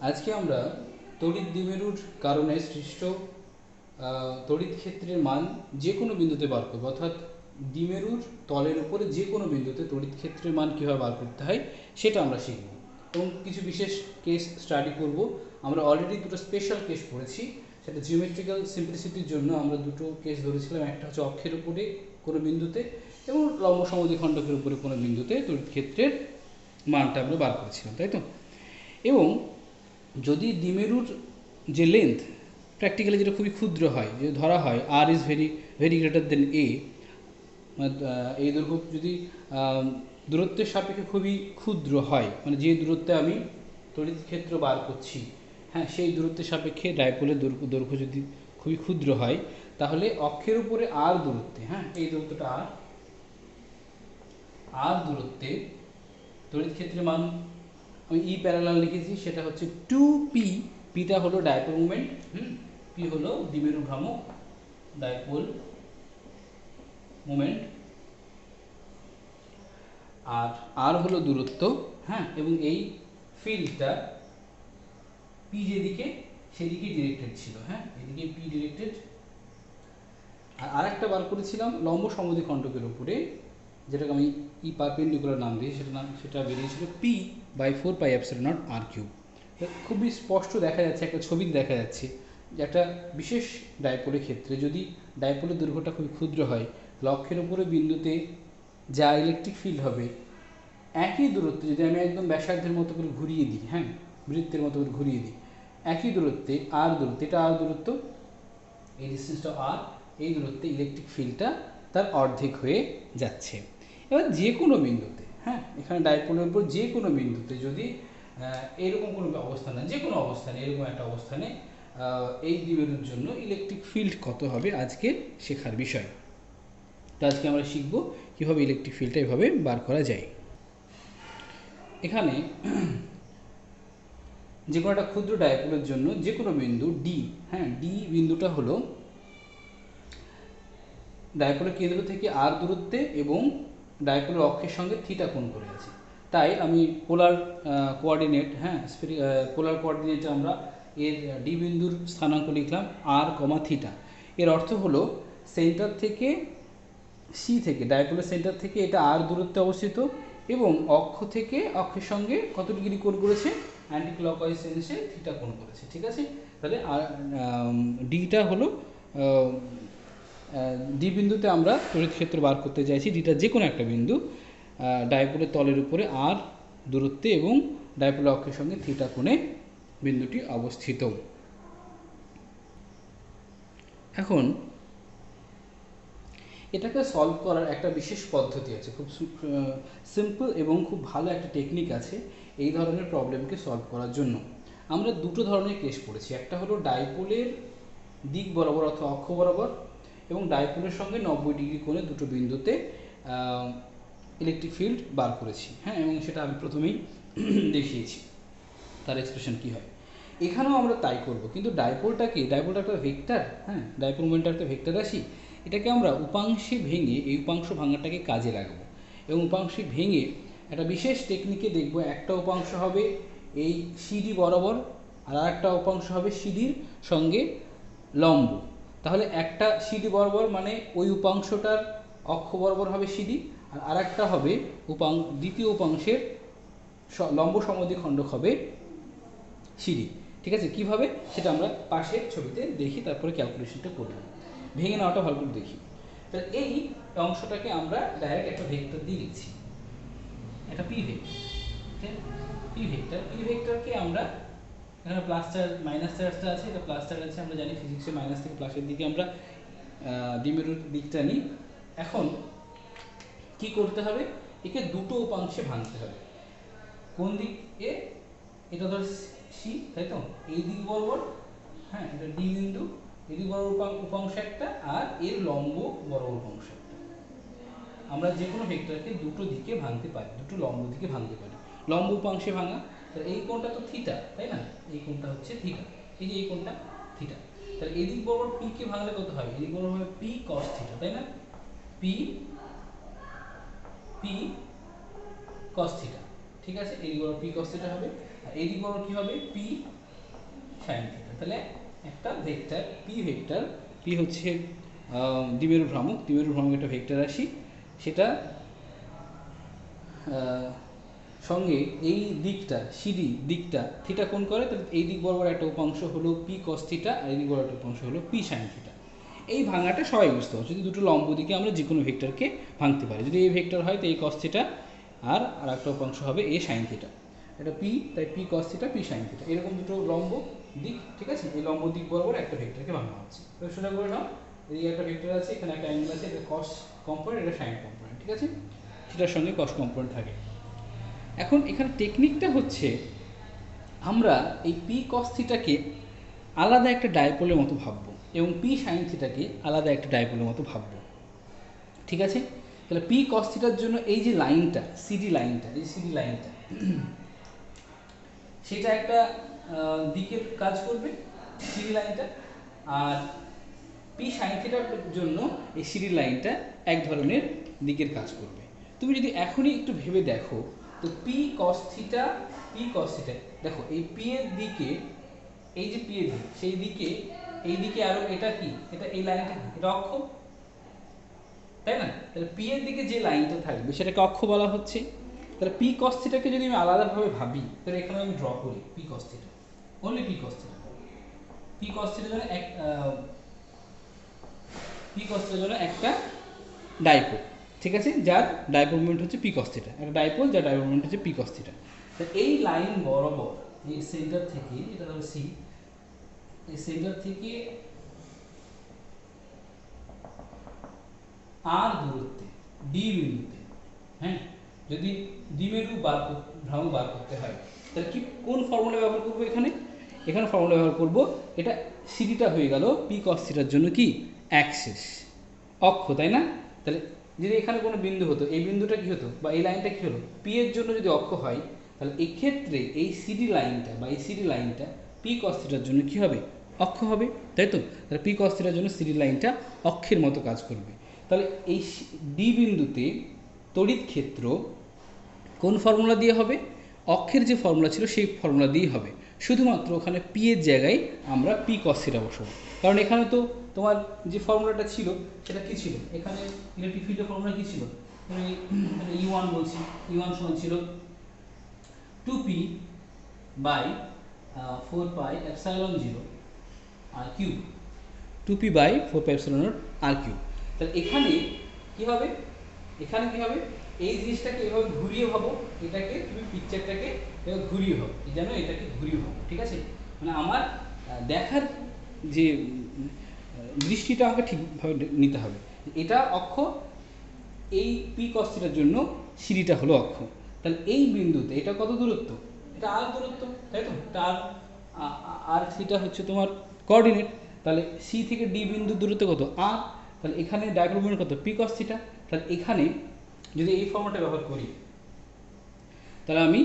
আজকে আমরা তড়িৎ দ্বিমেরুর কারণে সৃষ্ট তড়িৎ ক্ষেত্রের মান যে কোনো বিন্দুতে বার করব, অর্থাৎ দ্বিমেরুর তলের উপরে যে কোনো বিন্দুতে তড়িৎ ক্ষেত্রের মান কীভাবে বার করতে হয় সেটা আমরা শিখব এবং কিছু বিশেষ কেস স্টাডি করব। আমরা অলরেডি দুটো স্পেশাল কেস পড়েছি, সেটা জিওমেট্রিক্যাল সিম্পলিসিটির জন্য আমরা দুটো কেস ধরেছিলাম। একটা হচ্ছে অক্ষের উপরে কোনো বিন্দুতে এবং লম্ব সমদ্বিখণ্ডকের উপরে কোনো বিন্দুতে তড়িৎ ক্ষেত্রের মানটা আমরা বার করেছিলাম, তাই তো? এবং যদি দ্বিমেরুর যে লেন্থ প্র্যাকটিক্যালি যেটা খুবই ক্ষুদ্র হয়, যে ধরা হয় R is very very greater than A, এই দৈর্ঘ্য যদি দূরত্বের সাপেক্ষে খুবই ক্ষুদ্র হয়, মানে যে দূরত্বে আমি তড়িৎ ক্ষেত্র বার করছি, হ্যাঁ, সেই দূরত্বের সাপেক্ষে ডাইপোলের দৈর্ঘ্য যদি খুবই ক্ষুদ্র হয়, তাহলে অক্ষের উপরে আর দূরত্বে, হ্যাঁ, এই দূরত্বটা আর দূরত্বে তড়িৎ ক্ষেত্রের মান আমি ই প্যারালাল লিখেছি, সেটা হচ্ছে 2p। পিটা হলো ডাইপোল মোমেন্ট, পি হলো দ্বিমেরু ভ্রামক ডাইপোল মোমেন্ট, আর আর হলো দূরত্ব, হ্যাঁ, এবং এই ফিল্ডটা পি যেদিকে সেদিকে ডিরেক্টেড ছিল, হ্যাঁ, এদিকে পি ডিরেক্টেড। আর আরেকটা বার করেছিলাম লম্ব সমদ্বিখণ্ডকের উপরে, যেটাকে আমি ই পারপেন্ডিকুলার নাম দিয়েছি, সেটা বেরিয়েছিল p/4πε0 r3। খুবই স্পষ্ট দেখা যাচ্ছে, একটা ছবি দেখা যাচ্ছে যে একটা বিশেষ ডাইপোলের ক্ষেত্রে যদি ডাইপোলের দৈর্ঘ্যটা খুবই ক্ষুদ্র হয়, লক্ষ্যের উপরে বিন্দুতে যা ইলেকট্রিক ফিল্ড হবে, একই দূরত্বে যদি আমি একদম ব্যাসার্ধের মতো করে ঘুরিয়ে দিই, হ্যাঁ, বৃত্তের মতো করে ঘুরিয়ে দিই, একই দূরত্বে আর দূরত্ব, এটা আর দূরত্ব, এই ডিস্টেন্সটা আর, এই দূরত্বে ইলেকট্রিক ফিল্ডটা তার অর্ধেক হয়ে যাচ্ছে। এবার যে কোনো বিন্দুতে, হ্যাঁ, এখানে ডাইপোলের উপর যে কোনো বিন্দুতে যদি এরকম কোনো অবস্থানে, যে কোনো অবস্থানে, এরকম একটা অবস্থানে এই দ্বিমেরুর জন্য ইলেকট্রিক ফিল্ড কত হবে আজকে শেখার বিষয়। তো আজকে আমরা শিখব কীভাবে ইলেকট্রিক ফিল্ডটা এভাবে বার করা যায়। এখানে যে কোনো একটা ক্ষুদ্র ডাইপোলের জন্য যে কোনো বিন্দু ডি, হ্যাঁ, ডি বিন্দুটা হলো ডাইপোলের কেন্দ্র থেকে আর দূরত্বে এবং ডাইপোলের অক্ষের সঙ্গে থিটা কোণ করে আছে। তাই আমি পোলার কোঅর্ডিনেট, হ্যাঁ, পোলার কোঅর্ডিনেটে আমরা এর ডি বিন্দুর স্থানাঙ্ক লিখলাম আর কমা থিটা। এর অর্থ হলো সেন্টার থেকে সি থেকে, ডাইপোলের সেন্টার থেকে এটা আর দূরত্বে অবস্থিত এবং অক্ষ থেকে অক্ষের সঙ্গে কত ডিগ্রি কোণ করেছে, অ্যান্টি ক্লকওয়াইজ সেন্সে থিটা কোণ করেছে, ঠিক আছে? তাহলে আর ডিটা হলো ডি বিন্দুতে আমরা তড়িৎ ক্ষেত্র বার করতে চাইছি, ডিটা যে কোনো একটা বিন্দু ডাইপোলের তলের উপরে আর দূরত্বে এবং ডাইপোলের অক্ষের সঙ্গে থিটা কোণে বিন্দুটি অবস্থিত। এখন এটাকে সলভ করার একটা বিশেষ পদ্ধতি আছে, খুব সিম্পল এবং খুব ভালো একটা টেকনিক আছে এই ধরনের প্রবলেমকে সলভ করার জন্য। আমরা দুটো ধরনের কেস পড়েছি, একটা হলো ডাইপোলের দিক বরাবর অথবা অক্ষ বরাবর এবং ডাইপোলের সঙ্গে 90 ডিগ্রি কোণে দুটো বিন্দুতে ইলেকট্রিক ফিল্ড বার করেছি, হ্যাঁ, এবং সেটা আমি প্রথমেই দেখিয়েছি তার এক্সপ্রেশন কী হয়। এখানেও আমরা তাই করব, কিন্তু ডাইপোলটা একটা ভেক্টর, হ্যাঁ, ডাইপোল মোমেন্টটা একটা ভেক্টর রাশি। এটাকে আমরা উপাংশে ভেঙে এই উপাংশ ভাঙাটাকে কাজে লাগাবো এবং উপাংশে ভেঙে একটা বিশেষ টেকনিকে দেখব। একটা উপাংশ হবে এই সিডি বরাবর আর একটা উপাংশ হবে সিডির সঙ্গে লম্ব। তাহলে একটা সিডি বরাবর মানে ওই উপাংশটার অক্ষ বরাবর হবে সিডি, আর আরেকটা হবে দ্বিতীয় উপাংশের লম্ব সমদ্বিখণ্ডক হবে সিডি, ঠিক আছে? কিভাবে সেটা আমরা পাশের ছবিতে দেখি, তারপরে ক্যালকুলেশনটা করব। ভেঙে নেওয়াটা ভালো করে দেখি। তাহলে এই অংশটাকে আমরা ডাইরেক্ট একটা ভেক্টর দিয়ে লিখছি, একটা পি ভেক্টর, ঠিক আছে? পি ভেক্টরকে আমরা এখানে প্লাস চার্জ মাইনাস চার্জটা আছে, এটা প্লাস চার্জ আছে, আমরা জানি ফিজিক্সে মাইনাস থেকে প্লাসের দিকে আমরা দ্বিমেরুর দিকটা নিই। এখন কি করতে হবে, একে দুটো উপাংশে ভাঙতে হবে। কোন দিক এ, এটা ধর সি, তাই তো, এই দিক বরাবর, হ্যাঁ, এটা ডি বিন্দু, এই দিক বরাবর উপাংশ একটা আর এর লম্ব বরাবর উপাংশ একটা। আমরা যে কোনো ভেক্টরকে দুটো দিকে ভাঙতে পারি, দুটো লম্ব দিকে ভাঙতে পারি। লম্ব উপাংশে ভাঙা, তাহলে এই কোণটা তো থিটা, তাই না? এই কোণটা হচ্ছে থিটা, এই যে এই কোণটা থিটা। তাহলে এদিক বরাবর পি কে ভাঙলে কত হয়, এদিক বরাবর হবে পি কস থিটা, তাই না? P cos theta. ঠিক আছে, এদিক বরাবর পি কস থিটা হবে, আর এদিক বরাবর কি হবে পি সাইন থিটা। তাহলে একটা ভেক্টর পি হচ্ছে দ্বিমেরু ভ্রামক, একটা ভেক্টর রাশি, সেটা সঙ্গে এই দিকটা সিডি দিকটা থিটা কোণ করে, তাহলে এই দিক বরাবর একটা উপাংশ হলো পি কস থিটা, আর এই দিক বরাবর একটা উপাংশ হলো পি সাইন থিটা। এই ভাঙাটা সবাই বুঝতে পারছে, যদি দুটো লম্ব দিকে আমরা যে কোনো ভেক্টরকে ভাঙতে পারি। যদি এই ভেক্টর হয় তো এই কস থিটা আর একটা উপাংশ হবে এ সাইন থিটা, এটা পি, তাই P cos theta P sine theta, এরকম দুটো লম্ব দিক, ঠিক আছে। এই লম্ব দিক বরাবর একটা ভেক্টরকে ভাঙা হচ্ছে। তো সোজা করে নাও, এদিকে একটা ভেক্টর আছে, এখানে একটা অ্যাঙ্গেল আছে, এটা কস কম্পোনেন্ট, এটা সাইন কম্পোনেন্ট, ঠিক আছে, থিটার সঙ্গে কস কম্পোনেন্ট থাকে। এখন এখানে টেকনিকটা হচ্ছে আমরা এই পি কস থিটাকে আলাদা একটা ডাইপোলের মতো ভাববো এবং পি সাইন থিটাকে আলাদা একটা ডাইপোলের মতো ভাববো, ঠিক আছে। তাহলে পি কস থিটার জন্য এই যে লাইনটা সিডি লাইনটা, এই সিডি লাইনটা সেটা একটা দিকের কাজ করবে সিডি লাইনটা, আর পি সাইন থিটার জন্য এই সিডি লাইনটা এক ধরনের দিকের কাজ করবে। তুমি যদি এখনই একটু ভেবে দেখো তো পি কস থিটা দেখো এই পি এর দিকে, এই যে পি এর দিক সেই দিকে, এই দিকে আরো এটা কি, এটা এই লাইনটা এটা অক্ষ, তাই না। তাহলে পি এর দিকে যে লাইনটা থাকবে সেটাকে অক্ষ বলা হচ্ছে। তাহলে পি কস থিটাকে যদি আমি আলাদাভাবে ভাবি তাহলে এখানে আমি ড্র করি p cos theta, only p cos theta. P cos থিটার জন্য একটা ডাইপোল, ঠিক আছে, যার ডাইপোল মোমেন্ট হচ্ছে পি কস থিটা, একটা ডাইপোল যার ডাইপোল মোমেন্ট হচ্ছে পি কস থিটা। তো এই লাইন বরাবর এই সেন্টার থেকে, এটা ধরো সি, এই সেন্টার থেকে আর দূরত্বে ডি বিন্দুতে, হ্যাঁ, যদি দ্বিমেরু ভ্রামক বার করতে হয় তাহলে কি কোন ফর্মুলা ব্যবহার করবো এখানে ফর্মুলা ব্যবহার করব, এটা সিডিটা হয়ে গেল পি কস থিটার জন্য কি অ্যাক্সিস, অক্ষ, তাই না। তাহলে যদি এখানে কোনো বিন্দু হতো, এই বিন্দুটা কি হতো বা এই লাইনটা কি হলো, পি এর জন্য যদি অক্ষ হয় তাহলে এক্ষেত্রে এই সিডি লাইনটা বা এই সিডি লাইনটা পি কস থিটার জন্য কি হবে, অক্ষ হবে, তাই তো। তাহলে পি কস থিটার জন্য সিডি লাইনটা অক্ষের মতো কাজ করবে। তাহলে এই ডি বিন্দুতে তড়িৎ ক্ষেত্র কোন ফর্মুলা দিয়ে হবে, অক্ষের যে ফর্মুলা ছিল সেই ফর্মুলা দিয়েই হবে, শুধুমাত্র ওখানে পি এর জায়গায় আমরা পি কস থিটা বসাবো। কারণ এখানে তো তোমার যে ফর্মুলাটা ছিল সেটা কী ছিল, এখানে ইলেকট্রিক ফিল্ডের ফর্মুলা কী ছিল, E1 বলছি, E1 সমান ছিল 2p by 4 pi epsilon 0 r cube, 2p by 4 pi epsilon r cube. তাহলে এখানে কি হবে, এই জিনিসটাকে এভাবে ঘুরিয়ে ভাবো, এটাকে তুমি পিকচারটাকে এভাবে ঘুরিয়ে ভাবো, যেন এটাকে ঘুরিয়ে ভাবো, ঠিক আছে। মানে আমার দেখার যে দৃষ্টিটা আমাকে ঠিকভাবে নিতে হবে, এটা অক্ষ, এই পি কস থিটার জন্য সিডিটা হলো অক্ষ। তাহলে এই বিন্দুতে এটা কত দূরত্ব, এটা আর দূরত্ব, তাই তো, এটা আর থিটা হচ্ছে তোমার কোঅর্ডিনেট। তাহলে সি থেকে ডি বিন্দুর দূরত্ব কত আর, তাহলে এখানে ডাইপোল মোমেন্ট কত পি কস থিটা। তাহলে এখানে যদি এই ফর্মুলাটা ব্যবহার করি তাহলে আমি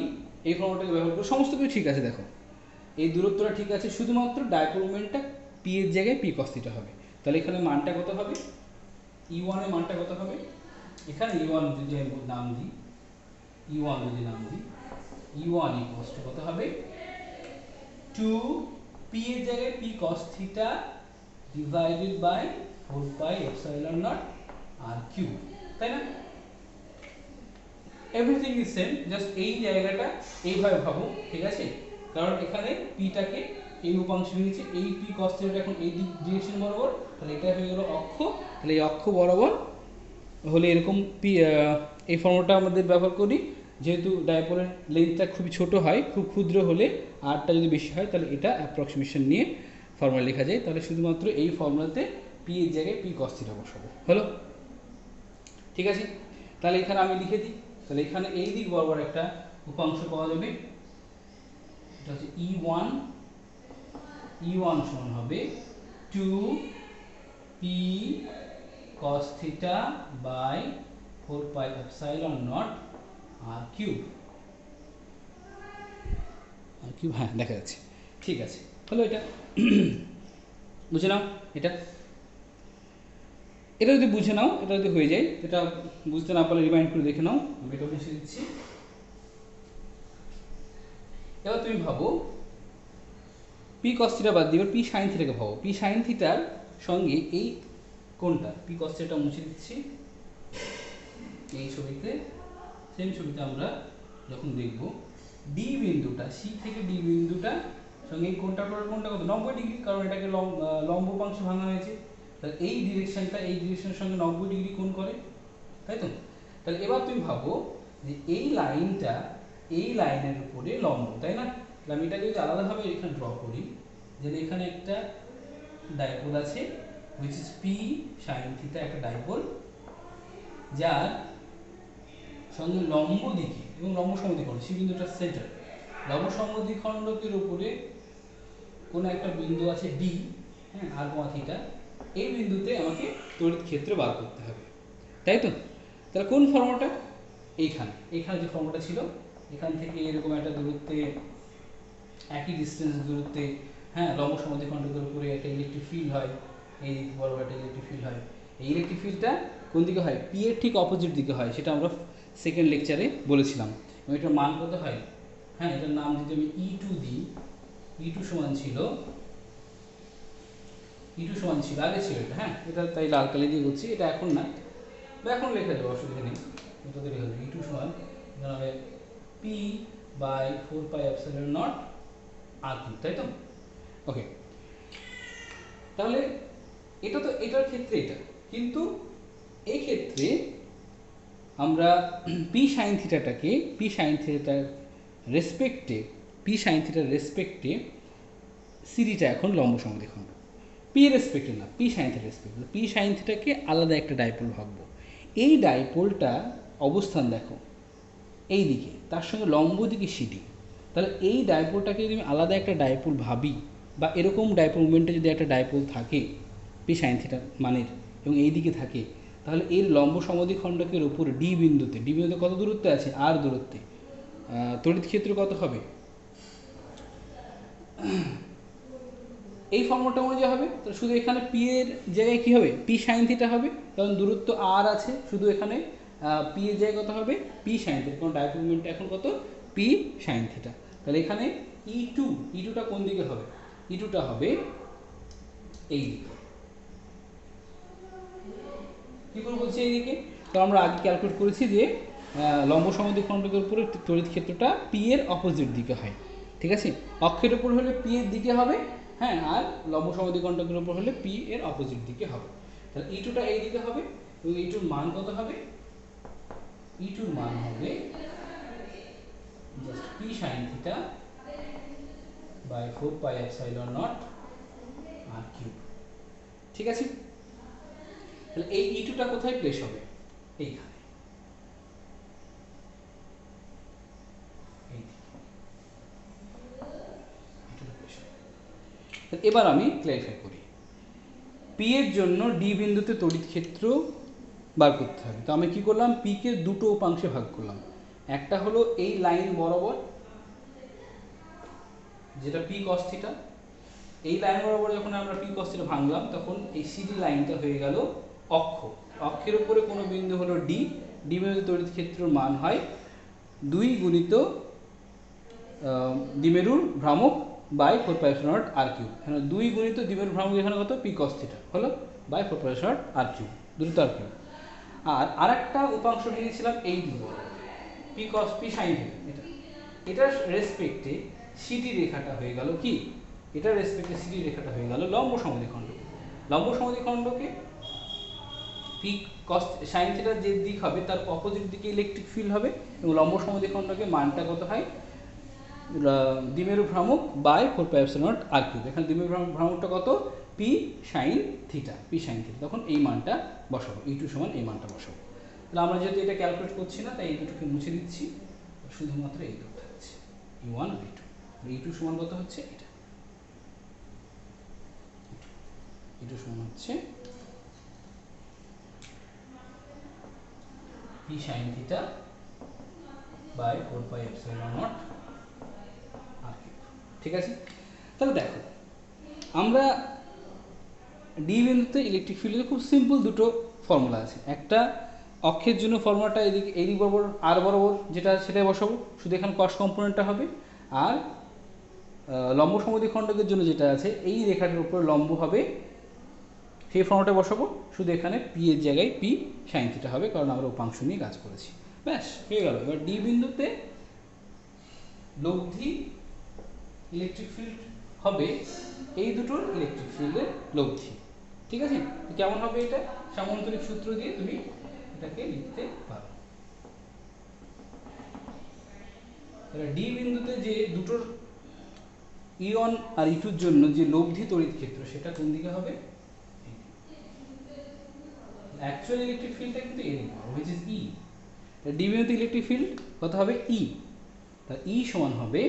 এই ফর্মুলাটাকে ব্যবহার করি, সমস্ত কিছু ঠিক আছে, দেখো এই দূরত্বটা ঠিক আছে, শুধুমাত্র ডাইপোল মোমেন্টটা পি এর জায়গায় পি কস থিটা হবে। তাহলে এখানে মানটা কত হবে, E1 এর মানটা কত হবে, এখানে E1 যদি আমি নাম দিই, E1 ইকুয়ালস টু কত হবে 2 p এর জায়গায় p cos theta divided by 4 pi epsilon not r cube, তাই না। এভরিথিং ইজ সেম, জাস্ট এই জায়গাটা এইভাবে ভাবো, ঠিক আছে, কারণ এখানে পিটাকে এই উপাংশ নিয়েছে, এই p cos থিটা এখন এই ডিরেকশন বরাবর, তাহলে এটা হয়ে গেল অক্ষ। তাহলে এই অক্ষ বরাবর হলে এরকম এই ফর্মুলাটা আমাদের ব্যবহার করি, যেহেতু ডাইপোলের লেন্থটা খুবই ছোট হয়, খুব ক্ষুদ্র হলে আরটা যদি বেশি হয় তাহলে এটা অ্যাপ্রক্সিমেশন নিয়ে ফর্মুলা লেখা যায়। তাহলে শুধুমাত্র এই ফর্মুলাতে পি এর জায়গায় পি কস থিটা বসাবো, হলো, ঠিক আছে। তাহলে এখানে আমি লিখে দিই, তাহলে এখানে এই দিক বরাবর একটা উপাংশ পাওয়া যাবে, এটা হচ্ছে E1 সমান হবে 2p cos theta by 4 pi epsilon not r cube, হ্যাঁ দেখা যাচ্ছে, ঠিক আছে, হলো এটা বুঝে নাও। এটা যদি বুঝে নাও, এটা যদি হয়ে যায়, এটা বুঝতে না পারলে রিমাইন্ড করে দেখে নাও, আমি এটা বুঝিয়ে দিচ্ছি। এবার তুমি ভাবো পি কস থিটা বাদ দিয়ে পি সাইন থিটাকে ভাবো। পি সাইন থিটার সঙ্গে এই কোনটা পি কস থিটা মুছে দিচ্ছি এই ছবিতে, সেম ছবিতে আমরা যখন দেখব ডি বিন্দুটা, সি থেকে ডি বিন্দুটা সঙ্গে এই কোনটা কত 90 ডিগ্রি, কারণ এটাকে লম্ব উপাংশে ভাঙা হয়েছে। তাহলে এই ডিরেকশনটা এই ডিরেকশনের সঙ্গে 90 ডিগ্রি কোণ করে, তাই তো? তাহলে এবার তুমি ভাবো যে এই লাইনটা এই লাইনের উপরে লম্ব, তাই না? তাহলে আমি এটাকে যদি আলাদাভাবে এখানে ড্র করি, যে এখানে একটা ডাইপোল আছে which is p sin theta, একটা ডাইপোল যার সঙ্গে লম্ব দিকে এবং লম্ব সমদ্বিখণ্ড, সি বিন্দুটা সেন্টার, লম্ব সমদ্বিখণ্ডকের উপরে কোন একটা বিন্দু আছে ডি, হ্যাঁ, আর কোণ থিটা, এই বিন্দুতে আমাকে তড়িৎ ক্ষেত্র বার করতে হবে, তাই তো? তাহলে কোন ফর্মুলাটা? এইখানে যে ফর্মুলাটা ছিল, এখান থেকে এরকম একটা দূরত্বে, একই ডিস্টেন্স দূরত্বে, হ্যাঁ, লম্ব সমদ্বিখণ্ডকের উপরে একটা ইলেকট্রিক ফিল্ড হয়, এই বড় একটা ইলেকট্রিক ফিল্ড হয়। এই ইলেকট্রিক ফিল্ডটা কোন দিকে হয়? পি এর ঠিক অপোজিট দিকে হয়, সেটা আমরা সেকেন্ড লেকচারে বলেছিলাম। এবং এটার মান কত হয়? হ্যাঁ, এটার নাম যদি আমি E2 দিই, E2 সমান ছিল আগে ছিল এটা, হ্যাঁ, এটা তাই লাল কালি দিয়ে করছি, এটা এখন না, বা এখন লেখা যাবে, অসুবিধা নেই, এটাতে লেখা যাবে E2 সমান এখানে হবে P/4πε0 R3, তাই তো? ওকে, তাহলে এটা তো এটার ক্ষেত্রে এটা, কিন্তু এই ক্ষেত্রে আমরা পি সাইন থিটাটাকে পি সাইন থিটার রেসপেক্টে সিডিটা এখন লম্ব সমদ্বিখণ্ড, পি এর রেসপেক্টে না, পি সাইন থিটার রেসপেক্টে। পি সাইন থিটাকে আলাদা একটা ডাইপোল ভাববো। এই ডাইপোলটা অবস্থান দেখো এই দিকে, তার সঙ্গে লম্ব দিকে সিডি। তাহলে এই ডাইপোলটাকে যদি আমি আলাদা একটা ডাইপোল ভাবি, বা এরকম ডাইপোল মুভমেন্টে যদি একটা ডাইপোল থাকে পি সাইন থিটা মানের এবং এই দিকে থাকে, তাহলে এর লম্ব সমদ্বিখণ্ডকের উপর ডি বিন্দুতে কত দূরত্বে আছে? আর দূরত্বে তড়িৎ ক্ষেত্র কত হবে? এই ফর্মুলাটা অনুযায়ী হবে। তো শুধু এখানে পি এর জায়গায় কি হবে? পি সাইন থিটা হবে, কারণ দূরত্ব আর আছে, শুধু এখানে পি এর জায়গায় কত হবে? পি সাইন থিটা, কারণ ডাইপোল মোমেন্টটা এখন কত? P sine theta. তাহলে এখানে E2টা কোন দিকে হবে? E2টা হবে এই দিকে। কি করে বলছি এই দিকে? তো আমরা আগে ক্যালকুলেট করেছি যে লম্ব সমদ্বিখণ্ডকের উপরে তড়িৎ ক্ষেত্রটা পি এর অপোজিট দিকে হয়, ঠিক আছে? অক্ষের উপর হলে পি এর দিকে হবে, হ্যাঁ, আর লম্ব সমদ্বিখণ্ডকের উপর হলে পি এর অপোজিট দিকে হবে। তাহলে E2টা এই দিকে হবে, এবং E2র মান কত হবে? E2র মান হবে just p sine theta by 4πε0 R3, ঠিক আছে? তাহলে এই E2টা কোথায় প্লেস হবে? এইখানে, এবার আমি ক্লারিফাই করি। পি এর জন্য ডি বিন্দুতে তড়িৎ ক্ষেত্র বার করতে হবে। তো আমি কি করলাম? পি কে দুটো উপাংশে ভাগ করলাম। একটা হলো এই লাইন বরাবর, যেটা পি কস থিটা। এই লাইন বরাবর যখন আমরা পি কস থিটা ভাঙলাম, তখন এই সিডি লাইনটা হয়ে গেল অক্ষের উপরে কোনো বিন্দু হলো ডি, ডি বিন্দুতে তড়িৎ ক্ষেত্রের মান হয় 2 গুণিত দ্বিমেরুর ভ্রামক বাই 4πε0 R3। এখানে 2 গুণিত দ্বিমেরুর ভ্রামক এখানে কত? পি কস থিটা হলো বাই 4πε0 R3, দ্রুত R3। আর আরেকটা উপাংশ নিয়েছিলাম এই দিকে, পি সাইন থিটা। এটার রেসপেক্টে সিডি রেখাটা হয়ে গেল কি? এটার রেসপেক্টে সিডি রেখাটা হয়ে গেল লম্ব সমদ্বিখণ্ড। লম্ব সমদ্বিখণ্ডকে পি কস সাইন থিটার যে দিক হবে তার অপোজিট দিকে ইলেকট্রিক ফিল্ড হবে, এবং লম্ব সমদ্বিখণ্ডকে মানটা কত হয়? দ্বিমেরু ভ্রামক বাই 4πε0 R3। এখানে দ্বিমেরু ভ্রামকটা কত? পি সাইন থিটা, তখন এই মানটা বসাবো, E2 সমান এই মানটা বসাবো। তাহলে আমরা যেহেতু এটা ক্যালকুলেট করছি না, তাই এই দুটোকে মুছে দিচ্ছি, শুধুমাত্র এই দুটো থাকছে, E1 আর E2। E2 সমান কত হচ্ছে? এটা E2 সমান হচ্ছে P sine theta by 4πε0 R3, ঠিক আছে? তাহলে দেখো, আমরা ডি বিন্দুতে ইলেকট্রিক ফিল্ডের খুব সিম্পল দুটো ফর্মুলা আছে। একটা অক্ষের জন্য ফর্মুলাটা এই দিক বরাবর আর বরাবর যেটা, সেটাই বসাবো, শুধু এখানে কস কম্পোনেন্টটা হবে। আর লম্ব সমদ্বিখণ্ডকের জন্য যেটা আছে এই রেখাটার উপর লম্ব হবে, সেই ফর্মটা বসাবো, শুধু এখানে পি এর জায়গায় পি সাইন থিটা হবে, কারণ আমরা উপাংশ নিয়ে কাজ করেছি। ব্যাস হয়ে গেল। এবার ডি বিন্দুতে লব্ধি ইলেকট্রিক ফিল্ড হবে এই দুটোর ইলেকট্রিক ফিল্ডের লব্ধি। ঠিক আছে, কেমন হবে এটা? সামান্তরিক সূত্র দিয়ে তুমি এটাকে লিখতে পারো। ডি বিন্দুতে যে দুটোর ই1 আর ই2 এর জন্য যে লব্ধি তড়িৎ ক্ষেত্র সেটা কোন দিকে হবে? অ্যাকচুয়াল ইলেকট্রিক ফিল্ডটা কিন্তু এর উপর, which is E। ডি বিন্দুতে ইলেকট্রিক ফিল্ড কত হবে? E। তা E সমান হবে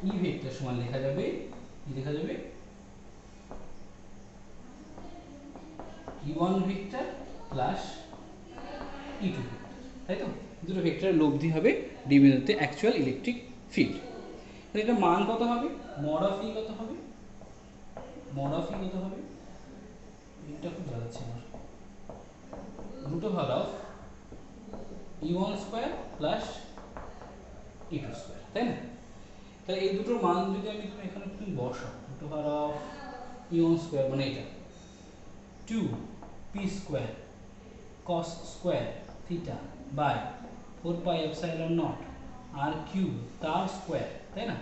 E ভেক্টর সমান লেখা যাবে E1 vector plus E2 vector, তাই তো? দুটো ভেক্টরের লব্ধি হবে ডি বিন্দুতে অ্যাকচুয়াল ইলেকট্রিক ফিল্ড। তাহলে এটা মান কত হবে? মড অফ ই কত হবে? এটা খুব জ্বালাচ্ছে আমার। Root over of E1 square plus E2 square, তাই না? তাহলে এই দুটোর মান যদি আমি তুমি এখানে তুমি বসাও, root over of E1 square মানে এটা 2p square cos square theta by 4 pi epsilon not r cube তার স্কয়ার, তাই না?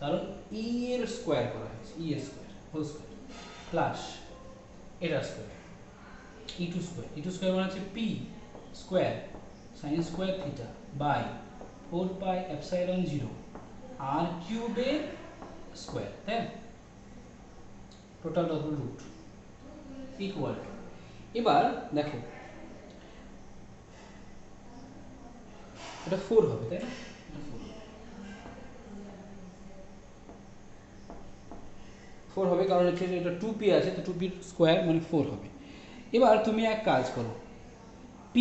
কারণ e এর স্কয়ার করা হয়েছে, e এর স্কয়ার হোল স্কয়ার প্লাস এটা স্কয়ার e2 স্কয়ার মানে হচ্ছে p square sin square theta by 4 pi epsilon 0 r কিউবের স্কয়ার, তাই না? Total double root equal to, এবার দেখো এটা 4 হবে, তাই না? এটা 4 হবে কারণ হচ্ছে এটা 2p আছে, তো 2p স্কয়ার মানে 4 হবে। এবার তুমি এক কাজ করো, p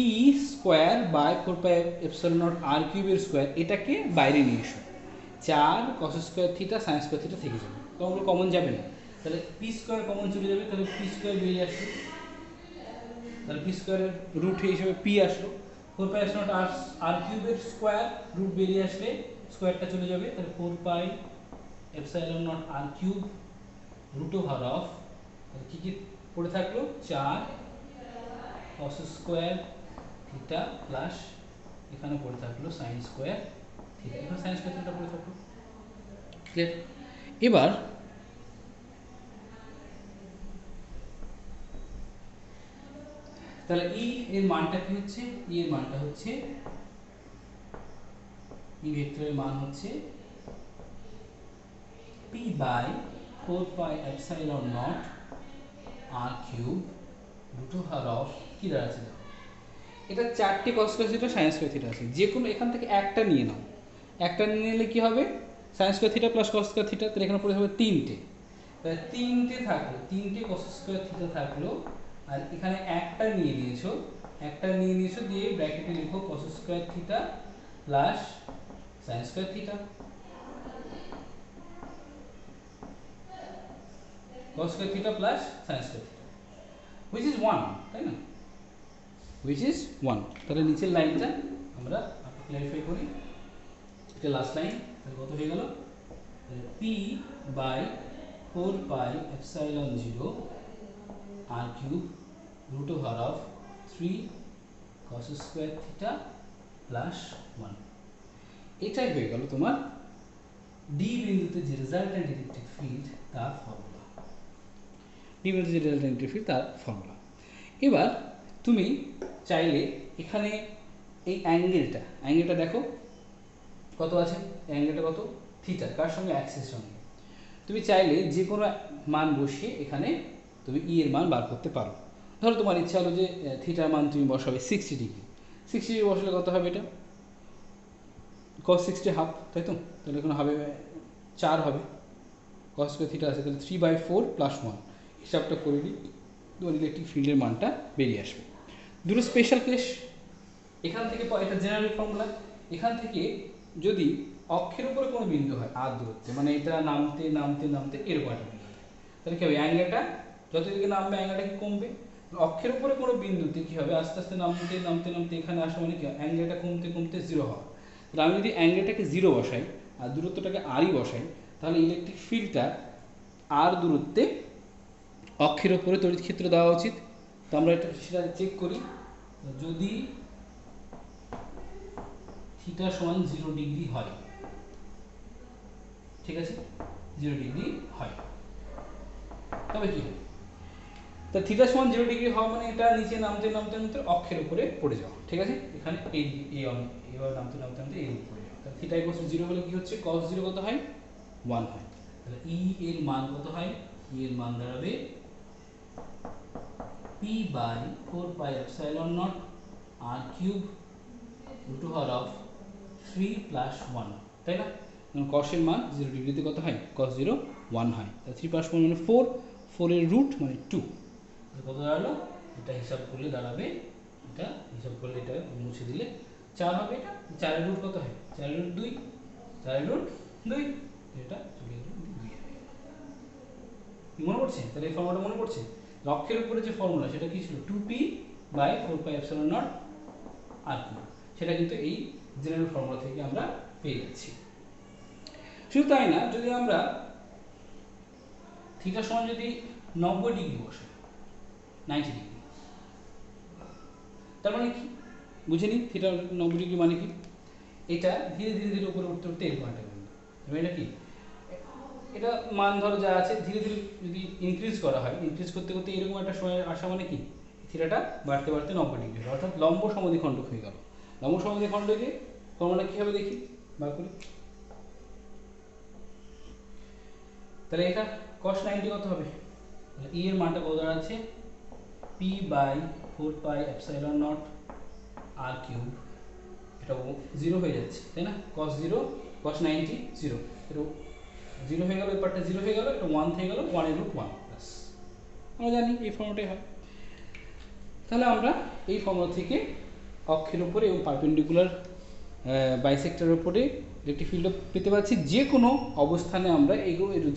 square by 4 pi epsilon not r কিউবের স্কয়ার এটাকে বাইরে নিয়ে এসো, 4 cos square theta sin square theta থেকে যাবে, তো ওগুলো কমন যাবে না, তাহলে p স্কয়ার কমন চলে যাবে, তাহলে p স্কয়ার বেরিয়ে আসবে, তাহলে p স্কয়ারের রুট হিসেবে p আসলো, 4 পাই এপসাইলন নট r কিউবের স্কয়ার রুট বেরিয়ে আসলে স্কয়ারটা চলে যাবে, তাহলে 4 pi epsilon not r cube root over of কি কি পড়ে থাকলো 4 cos স্কয়ার থিটা প্লাস এখানে পড়ে থাকলো sin স্কয়ার থিটা, এখানে sin স্কয়ার থিটা পড়ে থাকলো। ক্লিয়ার? এবার তাহলে e এর মানটা কি হচ্ছে? e এর মানটা হচ্ছে e ভেক্টরের মান হচ্ছে p by 4 pi epsilon not r cube root over of কি দাঁড়াচ্ছে? এটা 4টে cos square theta sin square theta আছে, যে কোনো এখান থেকে একটা নিয়ে নাও, একটা নিয়ে নিলে কি হবে? sin square theta plus cos square theta, তাহলে এখানে পড়ে হবে 3টে, তাহলে 3টে থাকলো, 3টে cos স্কয়ার থিটা থাকলো, আর এখানে একটা নিয়ে নিয়েছো দিয়ে ব্র্যাকেটে লিখো cos square theta plus sin square theta, cos square theta plus sin square theta which is 1, তাই না? which is 1। তাহলে নিচের লাইনটা আমরা ক্লারিফাই করি, এটা লাস্ট লাইন, তাহলে কত হয়ে গেল? p by 4 pi epsilon 0 r cube root over of 3 cos square theta plus 1। এটাই হয়ে গেল তোমার ডি বিন্দুতে যে রেজাল্ট্যান্ট ইলেকট্রিক ফিল্ড তার ফর্মুলা। ডি বিন্দুতে যে রেজাল্ট্যান্ট ইলেকট্রিক ফিল্ড তার ফর্মুলা। এবার তুমি চাইলে এখানে এই অ্যাঙ্গেলটা দেখো কত আছে, অ্যাঙ্গেলটা কত? থিটা, কার সঙ্গে? অ্যাক্সিস সঙ্গে। তুমি চাইলে যে কোনো মান বসিয়ে এখানে তুমি ই এর মান বার করতে পারো। ধরো তোমার ইচ্ছা হলো যে থিটার মান তুমি বসাবে 60 ডিগ্রি, 60 ডিগ্রি বসালে কত হবে? এটা cos 60 হাফ, তাই তো? তাহলে এখানে হবে 4 হবে, cos স্কয়ার থিটা আছে, তাহলে 3/4 প্লাস 1 হিসাবটা করে নিই, তোমার ইলেকট্রিক ফিল্ডের মানটা বেরিয়ে আসবে। দুটো স্পেশাল কেস এখান থেকে, এটা জেনারেল ফর্মুলা, এখান থেকে যদি অক্ষের উপরে কোনো বিন্দু হয় আর দূরত্বে, মানে এটা নামতে নামতে নামতে এরকম একটা বিন্দু হয়, তাহলে কি হবে? অ্যাঙ্গেলটা যত দিকে নামবে অ্যাঙ্গেলটা কি কমবে, অক্ষের উপরে কোনো বিন্দুতে কি হবে, আস্তে আস্তে নামতে নামতে নামতে এখানে আসা মানে কি অ্যাঙ্গেলটা কমতে কমতে জিরো হওয়া। তাহলে আমি যদি অ্যাঙ্গেলটাকে জিরো বসাই আর দূরত্বটাকে আরই বসাই, তাহলে ইলেকট্রিক ফিল্ডটা আর দূরত্বে অক্ষের উপরে তড়িৎ ক্ষেত্র দেওয়া উচিত। তো আমরা এটা সেটা চেক করি। যদি থিটা সমান 0 ডিগ্রি হয়, ঠিক আছে, 0 ডিগ্রি হয়, তবে কি হবে, তা থিটা সমান 0 ডিগ্রি হওয়া মানে এটা নিচে নামতে নামতে নামতে অক্ষের উপরে পড়ে যাওয়া, ঠিক আছে, এখানে এইভাবে নামতে নামতে নামতে এই দিকে পড়ে যাওয়া। তাহলে থিটা ইকুয়াল টু 0 হলে কি হচ্ছে, cos 0 কত হয়, 1 হয়। তাহলে ই এর মান কত হয়, ই এর মান দাঁড়াবে p by 4 pi epsilon not r cube root over of 3 plus 1, তাই না? cos এর মান 0 ডিগ্রিতে কত হয়, cos 0 1 হয়। তাহলে 3 প্লাস 1 মানে 4, 4 এর রুট মানে 2, কত দাঁড়ালো, এটা হিসাব করলে দাঁড়াবে, এটা হিসাব করলে এটা মুছে দিলে 4 হবে। এটা 4 এর রুট কত হয়, 4 এর রুট 2, 4 এর রুট 2, এটা চলে গেল 2। মনে পড়ছে? তাহলে এই ফর্মুলাটা মনে পড়ছে? অক্ষের উপরে যে ফর্মুলা সেটা কি ছিল, 2p by 4 pi epsilon naught R কি, সেটা কিন্তু এই জেনারেল ফর্মুলা থেকে আমরা পেয়ে যাচ্ছি। শুধু তাই না, যদি আমরা থিটা সমান যদি 90 ডিগ্রি বসে, 90 ডিগ্রি, তার মানে কি বুঝে নিই, থিটা 90 ডিগ্রি মানে কি, এটা ধীরে ধীরে ধীরে উপরে উঠতে উঠতে এরকম একটা বিন্দু, এটা কি, এটা মান ধরো যা আছে ধীরে ধীরে যদি ইনক্রিজ করা হয়, ইনক্রিজ করতে করতে এরকম একটা সময় আসা মানে কি, থিটাটা বাড়তে বাড়তে 90 ডিগ্রি, অর্থাৎ লম্ব সমদ্বিখণ্ডক হয়ে গেল। লম্ব সমদ্বিখণ্ডকে ফর্মুলা কি হবে দেখি, বার করি। তাহলে এটা cos 90 কত হবে, তাহলে ই এর মানটা কত দাঁড়াচ্ছে, p by 4 pi epsilon not r cube, এটা 0 হয়ে যাচ্ছে, তাই না, cos 0 cos 90 0, এটা 0 হয়ে গেল, এই পার্টটা 0 হয়ে গেল, এটা 1 থেকে গেল, 1 এর রুট 1 প্লাস, আমরা জানি এই ফর্মুলাটাই হয়। তাহলে আমরা এই ফর্মুলা থেকে অক্ষের উপরে এবং পারপেন্ডিকুলার বাইসেক্টরের উপরে ইলেকট্রিক ফিল্ড পেতে পারছি। যে কোনো অবস্থানে আমরা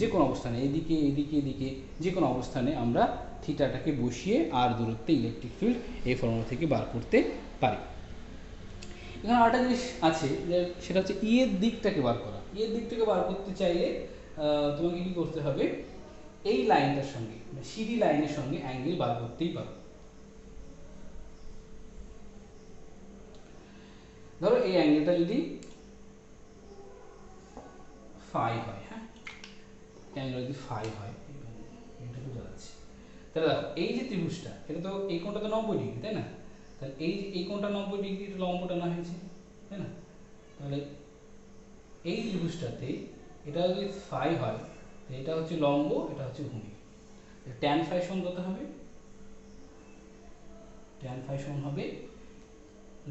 যে কোনো অবস্থানে এদিকে এদিকে এদিকে যে কোনো অবস্থানে আমরা থিটাটাকে বসিয়ে আর দূরত্বে ইলেকট্রিক ফিল্ড এই ফর্মুলা থেকে বার করতে পারি। এখানে আরেকটা জিনিস আছে, যে সেটা হচ্ছে ই এর দিকটাকে বার করা। ই এর দিকটাকে বার করতে চাইলে তোমাকে কি করতে হবে, এই লাইনটার সঙ্গে সিডি লাইনের সঙ্গে অ্যাঙ্গেল বার করতেই পারো। ধরো এই অ্যাঙ্গেলটা যদি ফাই হয়, হ্যাঁ, অ্যাঙ্গেল যদি ফাই হয়, এটা বোঝা যাচ্ছে। তাহলে দেখো এই যে ত্রিভুজটা, এটা তো এই কোণটা তো 90 ডিগ্রি, তাই না, তাহলে এই কোণটা 90 ডিগ্রি লম্ব টানা হয়েছে, তাই না, তাহলে এই ত্রিভুজটাতে এটা যদি ফাই হয়, এটা হচ্ছে লম্ব, এটা হচ্ছে ভূমি, ট্যান ফাই সমান কত হবে, ট্যান ফাই সমান হবে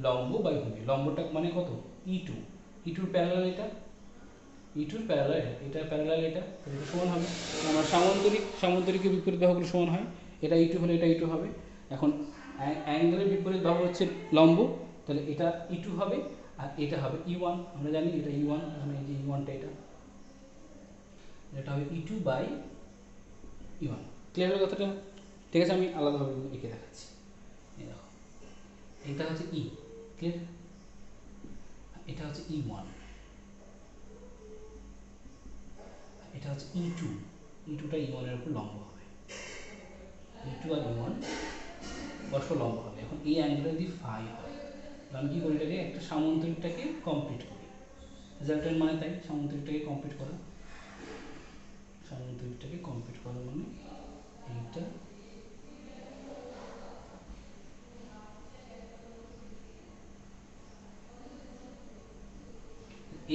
লম্ব বাই ভূমি, লম্বটা মানে কত, E2, E2 প্যারালাল এটা, E2 প্যারালাল এটা প্যারালাল এটা, তাহলে এটা সমান হবে, আমার সামান্তরিকের বিপরীত বাহুগুলো সমান হয়, এটা E2 হলে এটা E2 হবে। এখন অ্যাঙ্গেলের বিপরীত বাহু হচ্ছে লম্ব, তাহলে এটা E2 হবে আর এটা হবে E1, আমরা জানি এটা E1, মানে এই যে E1টা এটা হবে E2 বাই E1। ক্লিয়ার হলো কথাটা? ঠিক আছে, আমি আলাদাভাবে এঁকে দেখাচ্ছি। এই দেখো, এটা হচ্ছে E, ক্লিয়ার, এটা হচ্ছে E1, এটা হচ্ছে E2, E2টা E1 এর উপর লম্ব হবে, E2 আর E1 পরস্পর লম্ব হবে। এখন এই অ্যাঙ্গেলটা যদি ফাই হয়, আমি কি করি, এটাকে একটা সামান্তরিকটাকে কমপ্লিট করি, রেজাল্টের মানে তাই সামান্তরিকটাকে কমপ্লিট করা, সামান্তরিকটাকে কমপ্লিট করা মানে এইটা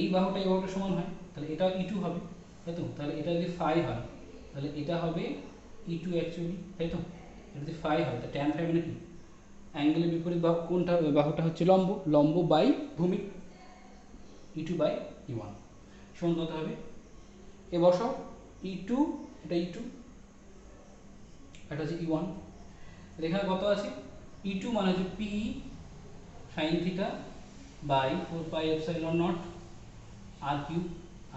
এই বাহুটা এই বাহুটা সমান হয়, তাহলে এটা E2 হবে, তাই তো, তাহলে এটা যদি ফাই হয় তাহলে এটা হবে E2 অ্যাকচুয়ালি, তাই তো, এটা যদি ফাই হয় তাহলে ট্যান ফাই মানে কি, অ্যাঙ্গেলের বিপরীত বাহু কোনটা, বাহুটা হচ্ছে লম্ব, লম্ব বাই ভূমি, E2 বাই E1 সমান কত হবে, এ বসাও, E2, এটা E2, এটা হচ্ছে E1, এখানে কত আছে, E2 মানে হচ্ছে P sin theta by 4 pi epsilon not r cube,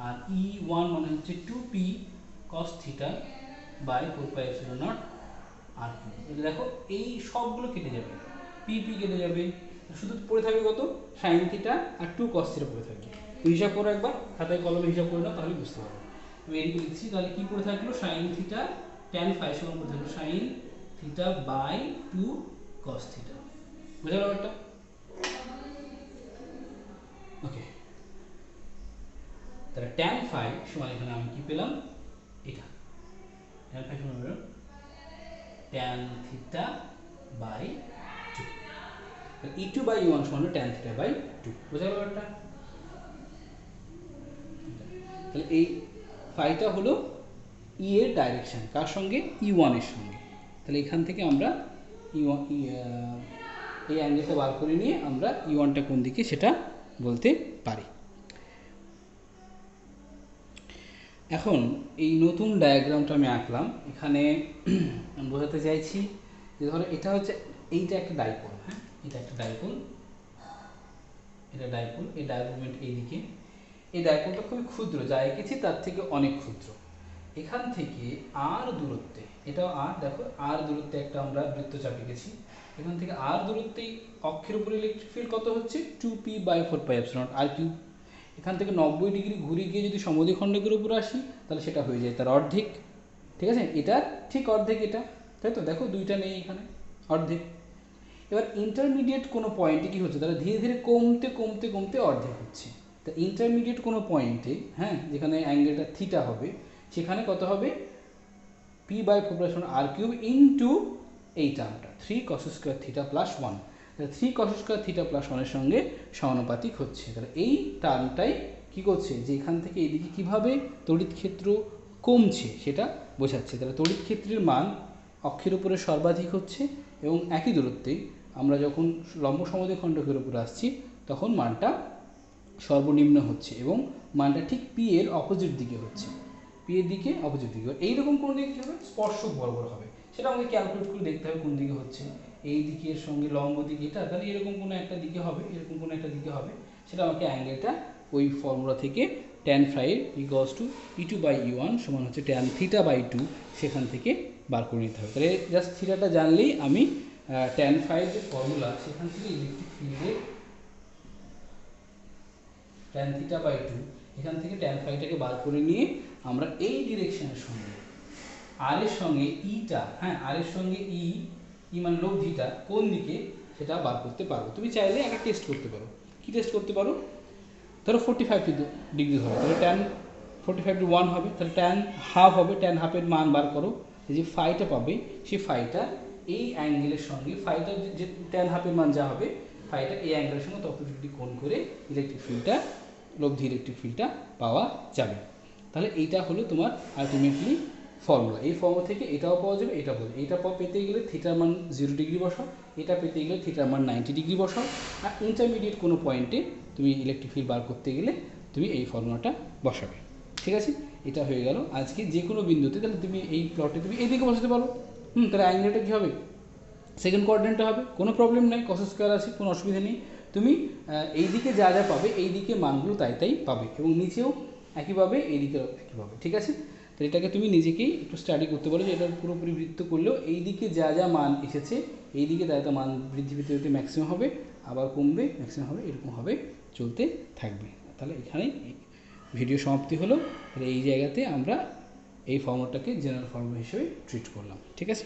আর E1 মানে হচ্ছে 2p cos theta by 4 pi epsilon not r cube. দেখো এই সবগুলো কেটে যাবে, পি পি কেটে যাবে, শুধু পড়ে থাকবে কত, সাইন থিটা আর 2 কস থিটা পড়ে থাকবে। হিসাব করো একবার, খাতায় কলমে হিসাব করে নাও, তাহলে বুঝতে পারবে। আমি এদিকে লিখছি, তাহলে কি পড়ে থাকলো, সাইন থিটা ট্যান ফাই সমান পড়ে থাকলো sine theta by 2 cos theta. বুঝা গেল ব্যাপারটা? ওকে, তাহলে ট্যান ফাই সমান এখানে আমি কি পেলাম, এটা ট্যান ফাই সমান পেলাম tan theta by 2। E2 by E1 সমান ট্যান থিটা বাই 2। বুঝা গেল ব্যাপারটা? তাহলে এই ফাইটা হলো ই এর ডাইরেকশন, কার সঙ্গে, E1 এর সঙ্গে। তাহলে এখান থেকে আমরা E1 এই অ্যাঙ্গেলটা বার করে নিয়ে আমরা E1টা কোন দিকে সেটা বলতে পারি। এখন এই নতুন ডায়াগ্রামটা আমি আঁকলাম, এখানে আমি বোঝাতে চাইছি যে ধরো এটা হচ্ছে, এইটা একটা ডাইপোল, হ্যাঁ এটা একটা ডাইপোল, এটা ডাইপোল, এই ডাইপোলমেন্ট এইদিকে, এই ডাইপোলটা খুবই ক্ষুদ্র, যা এঁকেছি তার থেকে অনেক ক্ষুদ্র। এখান থেকে আর দূরত্বে, এটাও আর, দেখো আর দূরত্বে একটা আমরা বৃত্তচাপ এঁকেছি, এখান থেকে আর দূরত্বেই অক্ষের উপরে ইলেকট্রিক ফিল্ড কত হচ্ছে, 2p/4πε0 আর কিউব। এখান থেকে 90 ডিগ্রি ঘুরে গিয়ে যদি সমদ্বিখণ্ডকের উপর আসি, তাহলে সেটা হয়ে যায় তার অর্ধেক। ঠিক আছে, এটা ঠিক অর্ধেক, এটা তাই তো, দেখো দুইটা নেই এখানে, অর্ধেক। এবার ইন্টারমিডিয়েট কোনো পয়েন্টে কি হচ্ছে, তাহলে ধীরে ধীরে কমতে কমতে কমতে অর্ধেক হচ্ছে। তা ইন্টারমিডিয়েট কোনো পয়েন্টে, হ্যাঁ যেখানে অ্যাঙ্গেলটা থিটা হবে, সেখানে কত হবে, p/4πr³ ইন্টু এই টার্মটা 3 cos স্কয়ার থিটা প্লাস 1। তাহলে 3 cos স্কয়ার থিটা প্লাস 1 এর সঙ্গে সমানুপাতিক হচ্ছে। তাহলে এই টার্মটাই কি করছে, যে এখান থেকে এইদিকে কিভাবে তড়িৎ ক্ষেত্র কমছে সেটা বোঝাচ্ছে। তাহলে তড়িৎ ক্ষেত্রের মান অক্ষের উপরে সর্বাধিক হচ্ছে, এবং একই দূরত্বে আমরা যখন লম্ব সমদ্বিখণ্ডকের উপরে আসছি তখন মানটা সর্বনিম্ন হচ্ছে, এবং মানটা ঠিক পি এর অপোজিট দিকে হচ্ছে, পি এর দিকে অপোজিট দিকে। এইরকম কোন দিকে হবে, স্পর্শক বরাবর হবে, সেটা আমাকে ক্যালকুলেট করে দেখতে হবে কোন দিকে হচ্ছে। এই দিকের সঙ্গে লম্ব দিকে এটা, তাহলে এরকম কোনো একটা দিকে হবে, এরকম কোনো একটা দিকে হবে, সেটা আমাকে অ্যাঙ্গেলটা ওই ফর্মুলা থেকে tan phi equals to E2/E1 সমান হচ্ছে ট্যান থিটা বাই 2, সেখান থেকে বার করে নিতে হবে। তাহলে জাস্ট থিটাটা জানলেই আমি ট্যান ফাইয়ের যে ফর্মুলা, সেখান থেকে ইলেকট্রিক ফিল্ডের ট্যান থিটা বাই 2, এখান থেকে ট্যান ফাইটাকে বার করে নিয়ে আমরা এই ডিরেকশনের সঙ্গে আর এর সঙ্গে ইটা, হ্যাঁ আর এর সঙ্গে ই মানে লব্ধিটা কোন দিকে সেটা বার করতে পারবো। তুমি চাইলে একটা টেস্ট করতে পারো, কি টেস্ট করতে পারো, ধরো 45 ডিগ্রি ধরো, তাহলে ট্যান 45/1 হবে, তাহলে ট্যান হাফ হবে, ট্যান হাফের মান বার করো, যে ফাইটা পাবে সেই ফাইটা এই অ্যাঙ্গেলের সঙ্গে, ফাইটা যে ট্যান হাফের মান যা হবে, ফাইটা এই অ্যাঙ্গেলের সঙ্গে তত ডিগ্রি কোণ করে ইলেকট্রিক ফিল্ডটা, লব্ধি ইলেকট্রিক ফিল্ডটা পাওয়া যাবে। তাহলে এইটা হলো তোমার আলটিমেটলি ফর্মুলা। এই ফর্মুলা থেকে এটাও পাওয়া যাবে, এটা পাওয়া যাবে। এটা পেতে গেলে থিটার মান 0 ডিগ্রি বসাও, এটা পেতে গেলে থিটার মান 90 ডিগ্রি বসাও, আর ইন্টারমিডিয়েট কোনো পয়েন্টে তুমি ইলেকট্রিক ফিল্ড বার করতে গেলে তুমি এই ফর্মুলাটা বসাবে। ঠিক আছে, এটা হয়ে গেল আজকে যে কোনো বিন্দুতে। তাহলে তুমি এই প্লটে তুমি এইদিকে বসাতে পারো, তাহলে অ্যাঙ্গেলটা কী হবে, সেকেন্ড কোঅর্ডিনেটে হবে, কোনো প্রবলেম নাই, কস স্কয়ার আছে, কোনো অসুবিধা নেই। তুমি এই দিকে যা যা পাবে এই দিকে মানগুলো তাই তাই পাবে, এবং নিচেও একইভাবে এই দিকেও একই পাবে। ঠিক আছে, তো এটাকে তুমি নিজেকেই একটু স্টাডি করতে পারো, যে এটা পুরোপুরি বৃত্ত করলেও এই দিকে যা যা মান এসেছে এই দিকে তাই তা মান বৃদ্ধি পেতে পেতে ম্যাক্সিমাম হবে, আবার কমবে, ম্যাক্সিমাম হবে, এরকমভাবে চলতে থাকবে। তাহলে এখানে ভিডিও সমাপ্তি হলো। তাহলে এই জায়গাতে আমরা এই ফর্মুলাটাকে জেনারেল ফর্মুলা হিসেবে ট্রিট করলাম। ঠিক আছে।